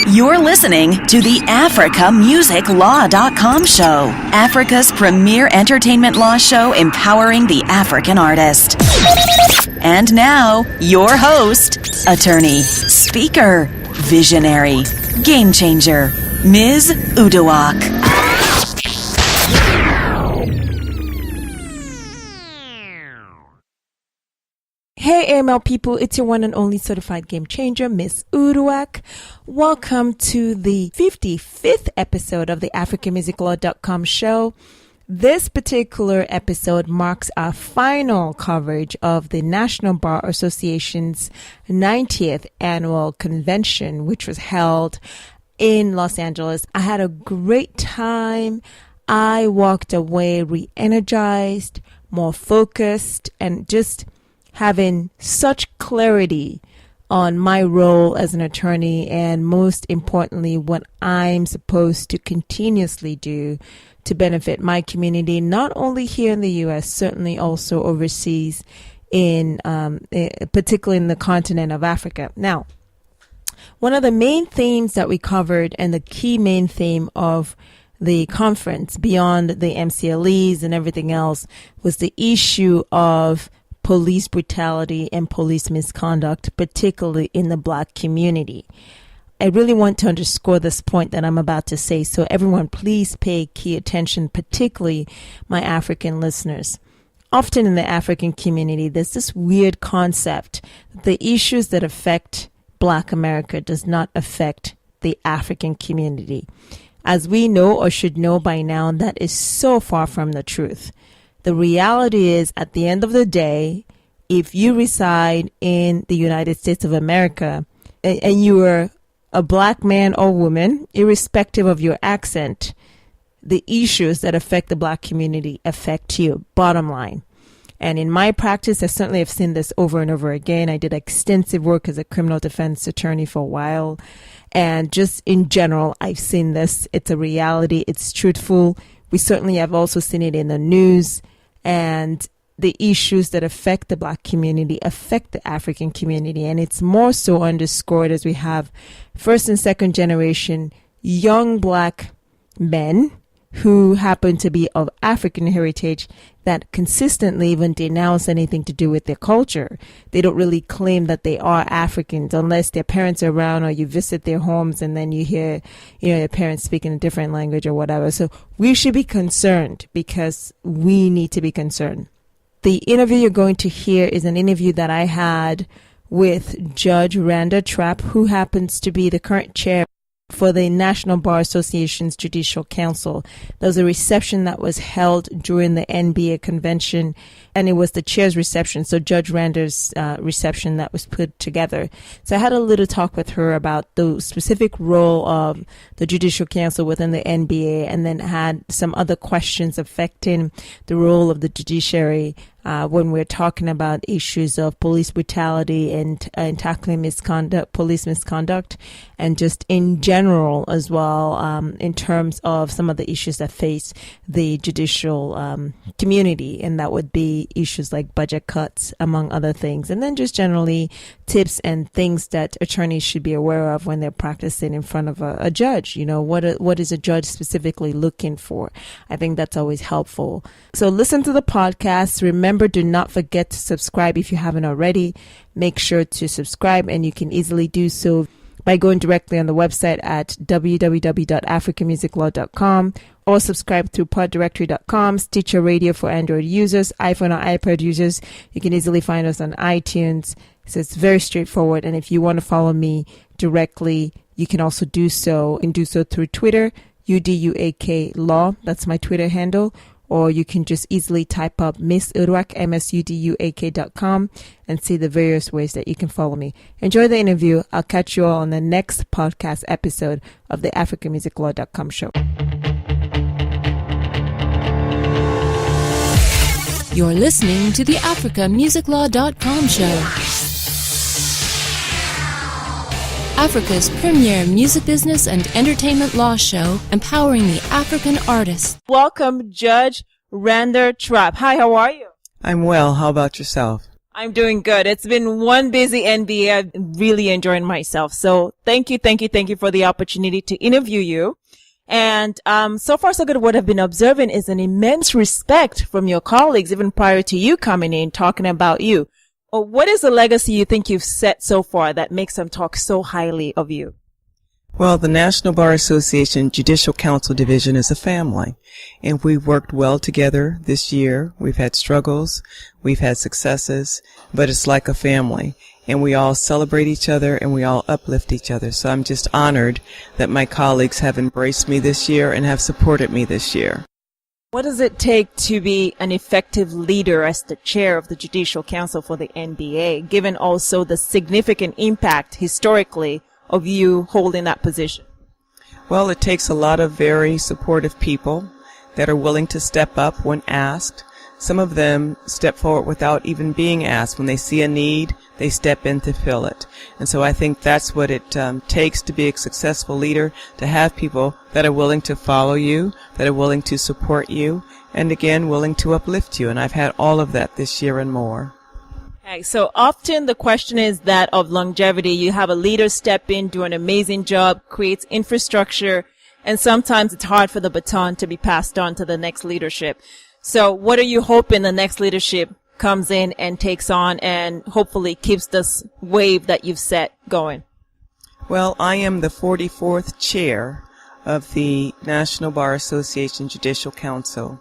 You're listening to the AfricaMusicLaw.com show, Africa's premier entertainment law show empowering the African artist. And now, your host, attorney, speaker, visionary, game changer, Ms. Uduak. Hey AML people, it's your one and only certified game changer, Miss Uduak. Welcome to the 55th episode of the AfricaMusicLaw.com show. This particular episode marks our final coverage of the National Bar Association's 90th annual convention, which was held in Los Angeles. I had a great time. I walked away re-energized, more focused, and just having such clarity on my role as an attorney and, most importantly, what I'm supposed to continuously do to benefit my community, not only here in the U.S., certainly also overseas, particularly in the continent of Africa. Now, one of the main themes that we covered, and the key main theme of the conference, beyond the MCLEs and everything else, was the issue of police brutality and police misconduct, particularly in the Black community. I really want to underscore this point that I'm about to say, so everyone please pay key attention, particularly my African listeners. Often in the African community, there's this weird concept that the issues that affect Black America does not affect the African community. As we know or should know by now, that is so far from the truth. The reality is, at the end of the day, if you reside in the United States of America and you are a Black man or woman, irrespective of your accent, the issues that affect the Black community affect you, bottom line. And in my practice, I certainly have seen this over and over again. I did extensive work as a criminal defense attorney for a while. And just in general, I've seen this. It's a reality. It's truthful. We certainly have also seen it in the news, and the issues that affect the Black community affect the African community. And it's more so underscored as we have first and second generation young Black men who happen to be of African heritage that consistently even denounce anything to do with their culture. They don't really claim that they are Africans unless their parents are around or you visit their homes and then you hear, their parents speaking a different language or whatever. So we should be concerned because we need to be concerned. The interview you're going to hear is an interview that I had with Judge Randa Trapp, who happens to be the current chair for the National Bar Association's Judicial Council. There was a reception that was held during the NBA convention, and it was the chair's reception, so Judge Randa's reception that was put together. So I had a little talk with her about the specific role of the Judicial Council within the NBA, and then had some other questions affecting the role of the judiciary when we're talking about issues of police brutality and tackling police misconduct, and just in general as well, in terms of some of the issues that face the judicial community, and that would be issues like budget cuts, among other things, and then just generally tips and things that attorneys should be aware of when they're practicing in front of a judge. What is a judge specifically looking for? I think that's always helpful. So listen to the podcast. Remember, do not forget to subscribe if you haven't already. Make sure to subscribe, and you can easily do so by going directly on the website at www.africamusiclaw.com, or subscribe through poddirectory.com, Stitcher Radio for Android users, iPhone or iPad users. You can easily find us on iTunes. So it's very straightforward. And if you want to follow me directly, you can also do so. You can do so through Twitter, UDUAK Law. That's my Twitter handle. Or you can just easily type up Miss Uduak, MSUDUAK.com, and see the various ways that you can follow me. Enjoy the interview. I'll catch you all on the next podcast episode of the AfricaMusicLaw.com show. You're listening to the AfricaMusicLaw.com show, Africa's premier music business and entertainment law show, empowering the African artist. Welcome, Judge Randa Trapp. Hi, how are you? I'm well. How about yourself? I'm doing good. It's been one busy NBA. I've really enjoying myself. So thank you for the opportunity to interview you. And so far so good. What I've been observing is an immense respect from your colleagues, even prior to you coming in, talking about you. What is the legacy you think you've set so far that makes them talk so highly of you? Well, the National Bar Association Judicial Council Division is a family, and we've worked well together this year. We've had struggles, we've had successes, but it's like a family, and we all celebrate each other and we all uplift each other. So I'm just honored that my colleagues have embraced me this year and have supported me this year. What does it take to be an effective leader as the chair of the Judicial Council for the NBA, given also the significant impact historically of you holding that position? Well, it takes a lot of very supportive people that are willing to step up when asked. Some of them step forward without even being asked. When they see a need, they step in to fill it. And so I think that's what it takes to be a successful leader, to have people that are willing to follow you, that are willing to support you, and again, willing to uplift you. And I've had all of that this year and more. Okay, so often the question is that of longevity. You have a leader step in, do an amazing job, creates infrastructure, and sometimes it's hard for the baton to be passed on to the next leadership. So what are you hoping the next leadership comes in and takes on and hopefully keeps this wave that you've set going? Well, I am the 44th chair of the National Bar Association Judicial Council.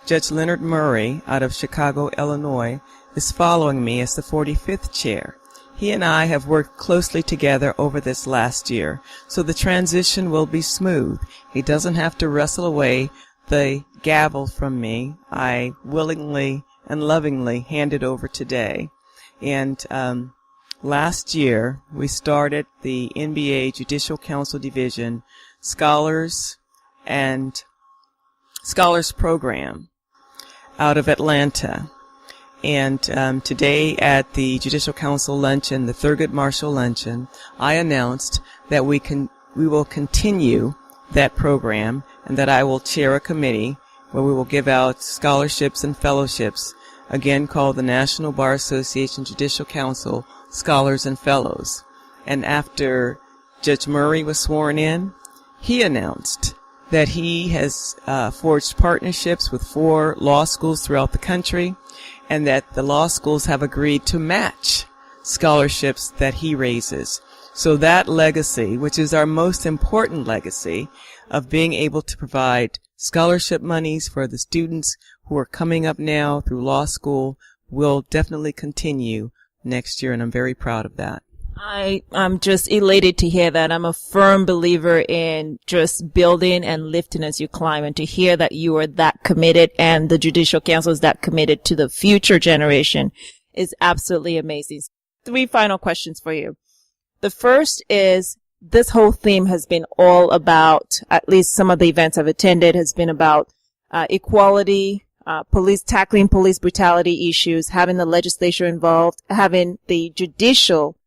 Judge Leonard Murray out of Chicago, Illinois, is following me as the 45th chair. He and I have worked closely together over this last year, so the transition will be smooth. He doesn't have to wrestle away the gavel from me. I willingly and lovingly hand it over today. And last year, we started the NBA Judicial Council Division Scholars Program out of Atlanta. And today at the Judicial Council Luncheon, the Thurgood Marshall Luncheon, I announced that we will continue that program and that I will chair a committee where we will give out scholarships and fellowships, again called the National Bar Association Judicial Council Scholars and Fellows. And after Judge Murray was sworn in, he announced that he has forged partnerships with 4 law schools throughout the country, and that the law schools have agreed to match scholarships that he raises. So that legacy, which is our most important legacy, of being able to provide scholarship monies for the students who are coming up now through law school, will definitely continue next year, and I'm very proud of that. I'm just elated to hear that. I'm a firm believer in just building and lifting as you climb, and to hear that you are that committed and the Judicial Council is that committed to the future generation is absolutely amazing. 3 final questions for you. The first is, this whole theme has been all about, at least some of the events I've attended, has been about equality, tackling police brutality issues, having the legislature involved, having the judicial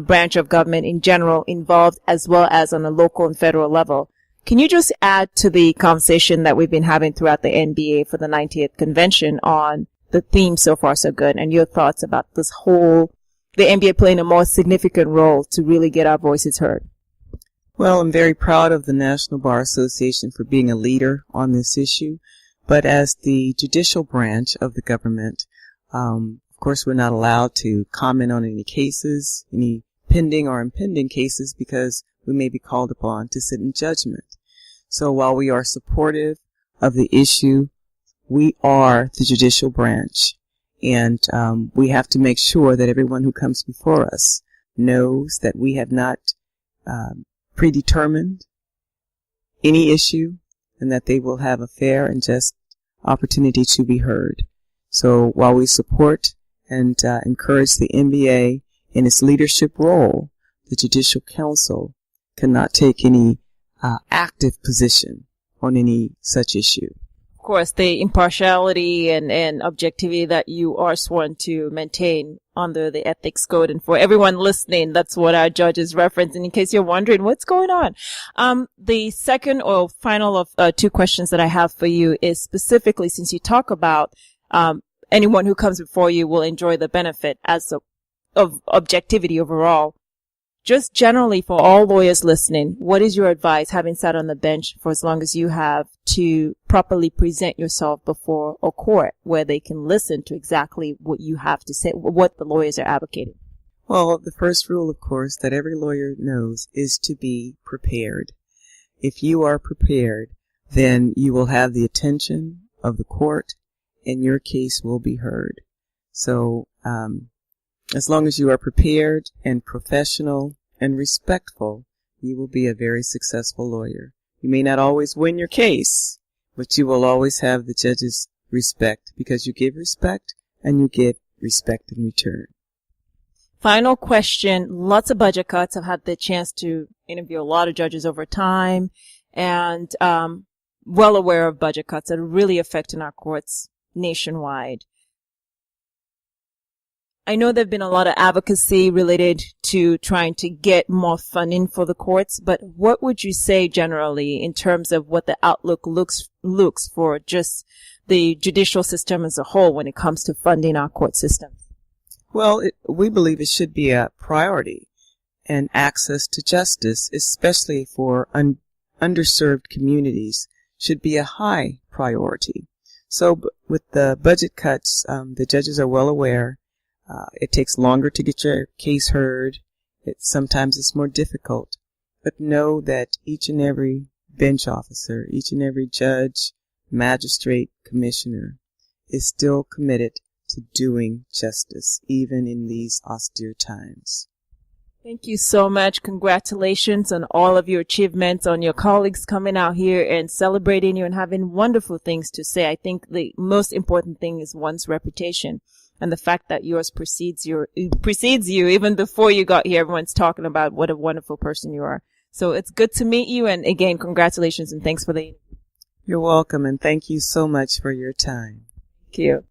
branch of government in general involved, as well as on a local and federal level. Can you just add to the conversation that we've been having throughout the NBA for the 90th convention on the theme so far so good, and your thoughts about the NBA playing a more significant role to really get our voices heard? Well, I'm very proud of the National Bar Association for being a leader on this issue, but as the judicial branch of the government, of course, we're not allowed to comment on any cases, any pending or impending cases, because we may be called upon to sit in judgment. So while we are supportive of the issue, we are the judicial branch, and we have to make sure that everyone who comes before us knows that we have not predetermined any issue, and that they will have a fair and just opportunity to be heard. So while we support and encourage the NBA in its leadership role, the Judicial Council cannot take any active position on any such issue. Of course, the impartiality and objectivity that you are sworn to maintain under the ethics code. And for everyone listening, that's what our judges reference. And in case you're wondering what's going on, the second or final of 2 questions that I have for you is specifically, since you talk about anyone who comes before you will enjoy the benefit of objectivity overall. Just generally for all lawyers listening, what is your advice, having sat on the bench for as long as you have, to properly present yourself before a court where they can listen to exactly what you have to say, what the lawyers are advocating? Well, the first rule, of course, that every lawyer knows is to be prepared. If you are prepared, then you will have the attention of the court and your case will be heard. So, as long as you are prepared and professional and respectful, you will be a very successful lawyer. You may not always win your case, but you will always have the judge's respect, because you give respect and you get respect in return. Final question. Lots of budget cuts. I've had the chance to interview a lot of judges over time, and well aware of budget cuts that are really affecting our courts nationwide. I know there have been a lot of advocacy related to trying to get more funding for the courts, but what would you say generally in terms of what the outlook looks for just the judicial system as a whole when it comes to funding our court system? Well, we believe it should be a priority, and access to justice, especially for underserved communities, should be a high priority. So with the budget cuts, the judges are well aware. It takes longer to get your case heard. Sometimes it's more difficult. But know that each and every bench officer, each and every judge, magistrate, commissioner is still committed to doing justice, even in these austere times. Thank you so much. Congratulations on all of your achievements, on your colleagues coming out here and celebrating you and having wonderful things to say. I think the most important thing is one's reputation, and the fact that yours precedes you even before you got here. Everyone's talking about what a wonderful person you are. So it's good to meet you, and again, congratulations and thanks for the... You're welcome, and thank you so much for your time. Thank you.